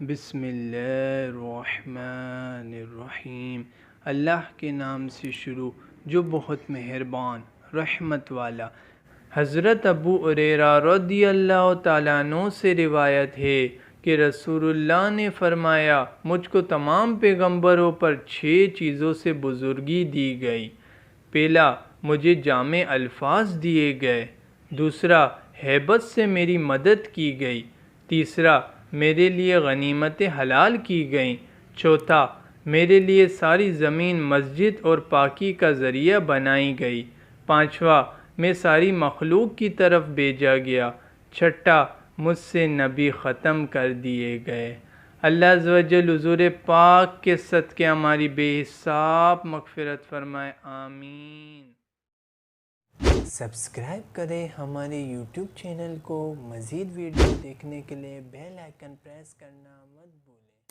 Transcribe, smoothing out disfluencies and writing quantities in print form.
بسم اللہ الرحمن الرحیم۔ اللہ کے نام سے شروع جو بہت مہربان رحمت والا۔ حضرت ابو ہریرہ رضی اللہ تعالیٰ عنہ سے روایت ہے کہ رسول اللہ نے فرمایا، مجھ کو تمام پیغمبروں پر 6 چیزوں سے بزرگی دی گئی۔ پہلا، مجھے جامع الفاظ دیے گئے۔ دوسرا، ہیبت سے میری مدد کی گئی۔ تیسرا، میرے لیے غنیمتیں حلال کی گئیں۔ چوتھا، میرے لیے ساری زمین مسجد اور پاکی کا ذریعہ بنائی گئی۔ پانچواں، میں ساری مخلوق کی طرف بھیجا گیا۔ چھٹا، مجھ سے نبی ختم کر دیے گئے۔ اللہ عز و جل حضور پاک کے صدقے ہماری بے حساب مغفرت فرمائے، آمین۔ سبسکرائب کریں ہمارے یوٹیوب چینل کو۔ مزید ویڈیو دیکھنے کے لیے بیل آئیکن پریس کرنا مت بھولیں۔